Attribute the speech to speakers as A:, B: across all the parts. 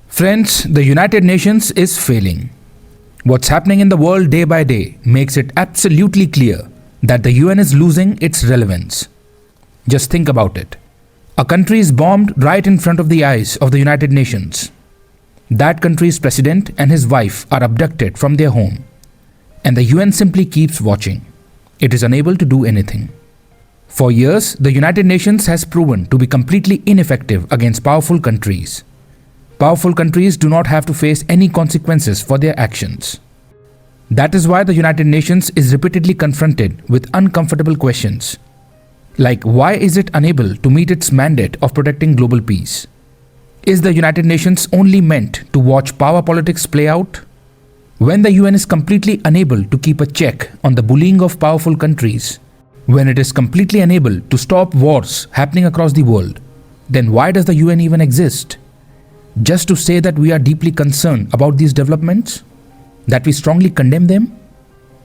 A: Friends, the United Nations is failing. What's happening in the world day by day makes it absolutely clear that the UN is losing its relevance. Just think about it. A country is bombed right in front of the eyes of the United Nations. That country's president and his wife are abducted from their home, and the UN simply keeps watching. It is unable to do anything. For years, the United Nations has proven to be completely ineffective against powerful countries. Powerful countries do not have to face any consequences for their actions. That is why the United Nations is repeatedly confronted with uncomfortable questions, like why is it unable to meet its mandate of protecting global peace? Is the United Nations only meant to watch power politics play out? When the UN is completely unable to keep a check on the bullying of powerful countries, when it is completely unable to stop wars happening across the world, then why does the UN even exist? Just to say that we are deeply concerned about these developments? That we strongly condemn them?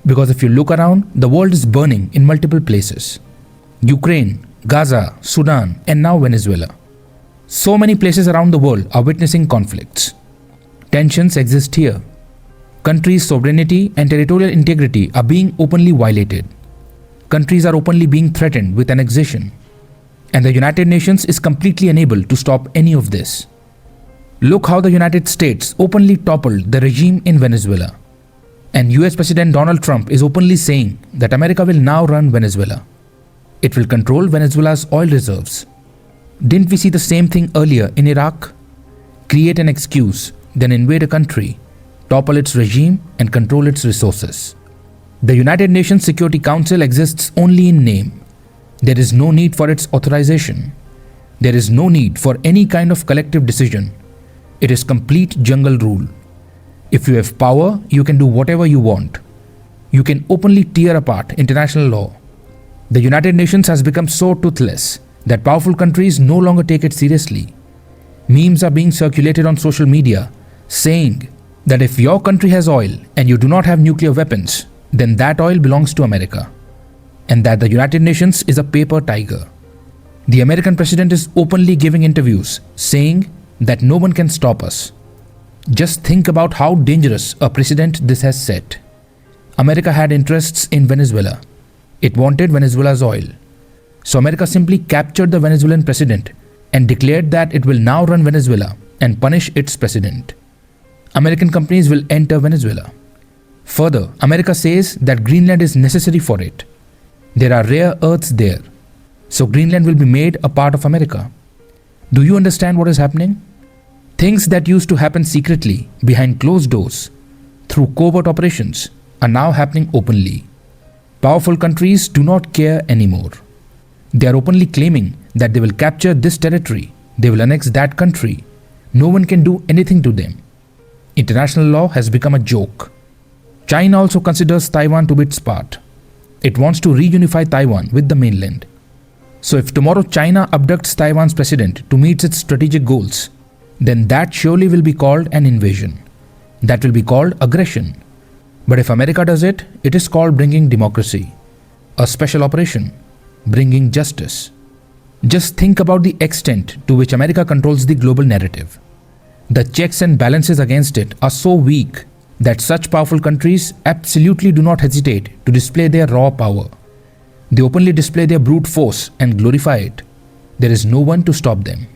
A: Because if you look around, the world is burning in multiple places. Ukraine, Gaza, Sudan, and now Venezuela. So many places around the world are witnessing conflicts. Tensions exist here. Countries' sovereignty and territorial integrity are being openly violated. Countries are openly being threatened with annexation. And the United Nations is completely unable to stop any of this. Look how the United States openly toppled the regime in Venezuela. And US President Donald Trump is openly saying that America will now run Venezuela. It will control Venezuela's oil reserves. Didn't we see the same thing earlier in Iraq? Create an excuse, then invade a country, topple its regime and control its resources. The United Nations Security Council exists only in name. There is no need for its authorization. There is no need for any kind of collective decision. It is complete jungle rule. If you have power, you can do whatever you want. You can openly tear apart international law. The United Nations has become so toothless that powerful countries no longer take it seriously. Memes are being circulated on social media saying that if your country has oil and you do not have nuclear weapons, then that oil belongs to America, and that the United Nations is a paper tiger. The American president is openly giving interviews saying that no one can stop us. Just think about how dangerous a precedent this has set. America had interests in Venezuela. It wanted Venezuela's oil. So America simply captured the Venezuelan president and declared that it will now run Venezuela and punish its president. American companies will enter Venezuela. Further, America says that Greenland is necessary for it. There are rare earths there. So Greenland will be made a part of America. Do you understand what is happening? Things that used to happen secretly, behind closed doors, through covert operations, are now happening openly. Powerful countries do not care anymore. They are openly claiming that they will capture this territory, they will annex that country. No one can do anything to them. International law has become a joke. China also considers Taiwan to be its part. It wants to reunify Taiwan with the mainland. So if tomorrow China abducts Taiwan's president to meet its strategic goals, then that surely will be called an invasion. That will be called aggression. But if America does it, it is called bringing democracy. A special operation. Bringing justice. Just think about the extent to which America controls the global narrative. The checks and balances against it are so weak that such powerful countries absolutely do not hesitate to display their raw power. They openly display their brute force and glorify it. There is no one to stop them.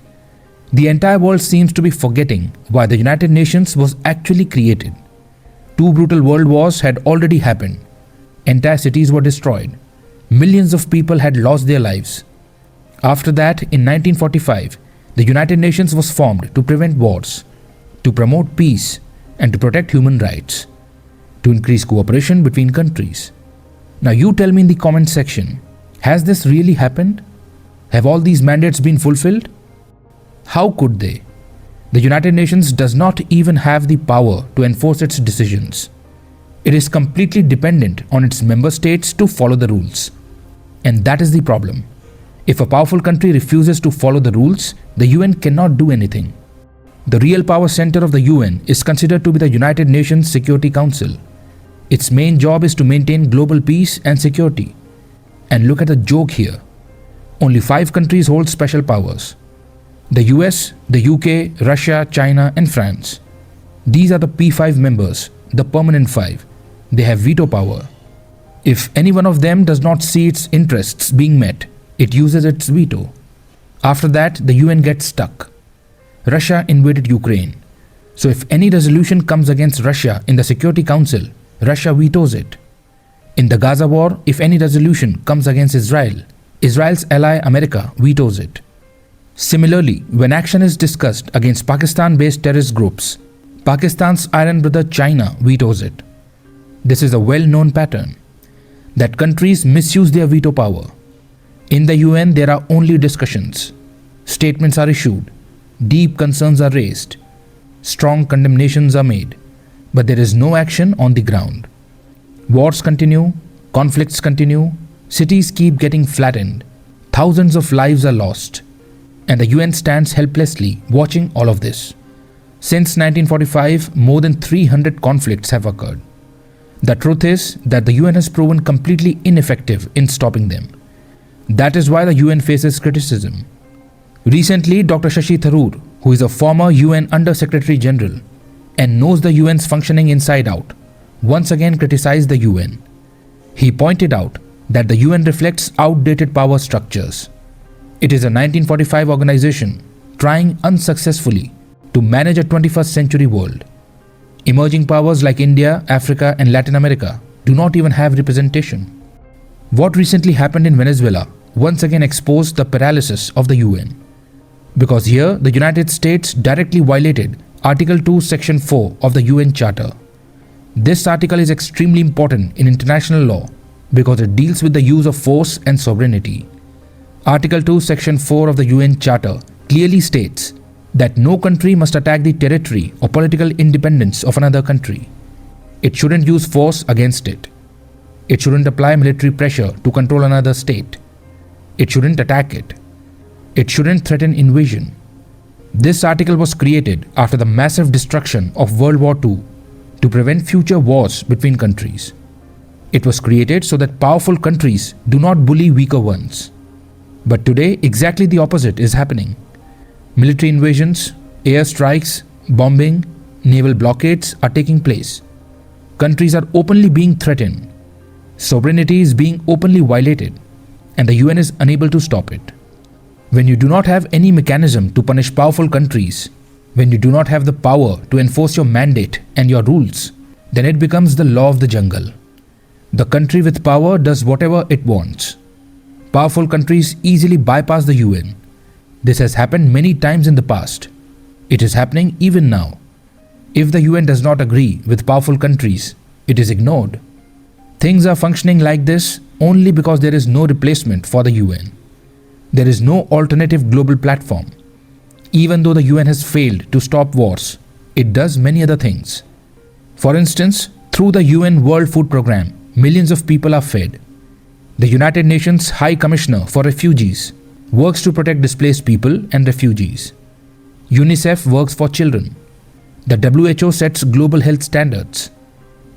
A: The entire world seems to be forgetting why the United Nations was actually created. 2 brutal world wars had already happened. Entire cities were destroyed. Millions of people had lost their lives. After that, in 1945, the United Nations was formed to prevent wars, to promote peace, and to protect human rights, to increase cooperation between countries. Now you tell me in the comment section, has this really happened? Have all these mandates been fulfilled? How could they? The United Nations does not even have the power to enforce its decisions. It is completely dependent on its member states to follow the rules. And that is the problem. If a powerful country refuses to follow the rules, the UN cannot do anything. The real power center of the UN is considered to be the United Nations Security Council. Its main job is to maintain global peace and security. And look at the joke here. Only 5 countries hold special powers. The US, the UK, Russia, China, and France. These are the P5 members, the permanent five. They have veto power. If any one of them does not see its interests being met, it uses its veto. After that, the UN gets stuck. Russia invaded Ukraine. So if any resolution comes against Russia in the Security Council, Russia vetoes it. In the Gaza war, if any resolution comes against Israel, Israel's ally America vetoes it. Similarly, when action is discussed against Pakistan-based terrorist groups, Pakistan's iron brother China vetoes it. This is a well-known pattern, that countries misuse their veto power. In the UN, there are only discussions. Statements are issued. Deep concerns are raised. Strong condemnations are made. But there is no action on the ground. Wars continue. Conflicts continue. Cities keep getting flattened. Thousands of lives are lost. And the UN stands helplessly watching all of this. Since 1945, more than 300 conflicts have occurred. The truth is that the UN has proven completely ineffective in stopping them. That is why the UN faces criticism. Recently, Dr. Shashi Tharoor, who is a former UN Under-Secretary General and knows the UN's functioning inside out, once again criticized the UN. He pointed out that the UN reflects outdated power structures. It is a 1945 organization trying unsuccessfully to manage a 21st century world. Emerging powers like India, Africa, and Latin America do not even have representation. What recently happened in Venezuela once again exposed the paralysis of the UN. Because here, the United States directly violated Article 2, Section 4 of the UN Charter. This article is extremely important in international law because it deals with the use of force and sovereignty. Article 2, Section 4 of the UN Charter clearly states that no country must attack the territory or political independence of another country. It shouldn't use force against it. It shouldn't apply military pressure to control another state. It shouldn't attack it. It shouldn't threaten invasion. This article was created after the massive destruction of World War II to prevent future wars between countries. It was created so that powerful countries do not bully weaker ones. But today, exactly the opposite is happening. Military invasions, air strikes, bombing, naval blockades are taking place. Countries are openly being threatened. Sovereignty is being openly violated, and the UN is unable to stop it. When you do not have any mechanism to punish powerful countries, when you do not have the power to enforce your mandate and your rules, then it becomes the law of the jungle. The country with power does whatever it wants. Powerful countries easily bypass the UN. This has happened many times in the past. It is happening even now. If the UN does not agree with powerful countries, it is ignored. Things are functioning like this only because there is no replacement for the UN. There is no alternative global platform. Even though the UN has failed to stop wars, it does many other things. For instance, through the UN World Food Programme, millions of people are fed. The United Nations High Commissioner for Refugees works to protect displaced people and refugees. UNICEF works for children. The WHO sets global health standards.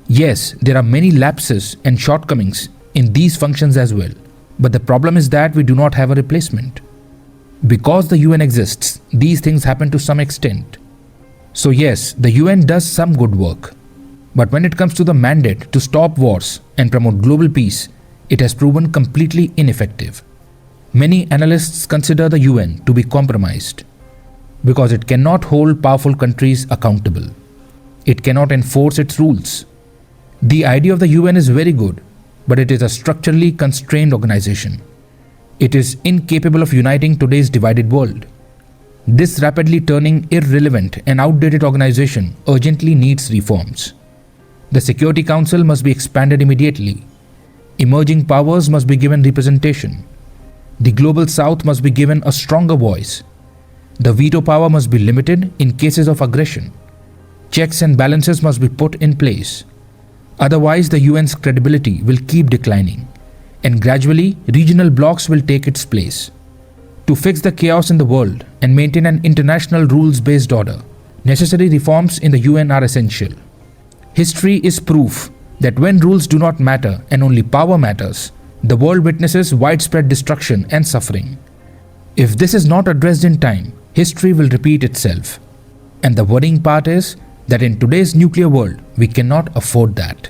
A: Yes, there are many lapses and shortcomings in these functions as well, but the problem is that we do not have a replacement. Because the UN exists, these things happen to some extent. So yes, the UN does some good work, but when it comes to the mandate to stop wars and promote global peace, it has proven completely ineffective. Many analysts consider the UN to be compromised because it cannot hold powerful countries accountable. It cannot enforce its rules. The idea of the UN is very good, but it is a structurally constrained organization. It is incapable of uniting today's divided world. This rapidly turning irrelevant and outdated organization urgently needs reforms. The Security Council must be expanded immediately. Emerging powers must be given representation. The Global South must be given a stronger voice. The veto power must be limited in cases of aggression. Checks and balances must be put in place. Otherwise, the UN's credibility will keep declining, and gradually, regional blocs will take its place. To fix the chaos in the world and maintain an international rules-based order, necessary reforms in the UN are essential. History is proof that when rules do not matter and only power matters, the world witnesses widespread destruction and suffering. If this is not addressed in time, History will repeat itself. And the worrying part is that in today's nuclear world, we cannot afford that.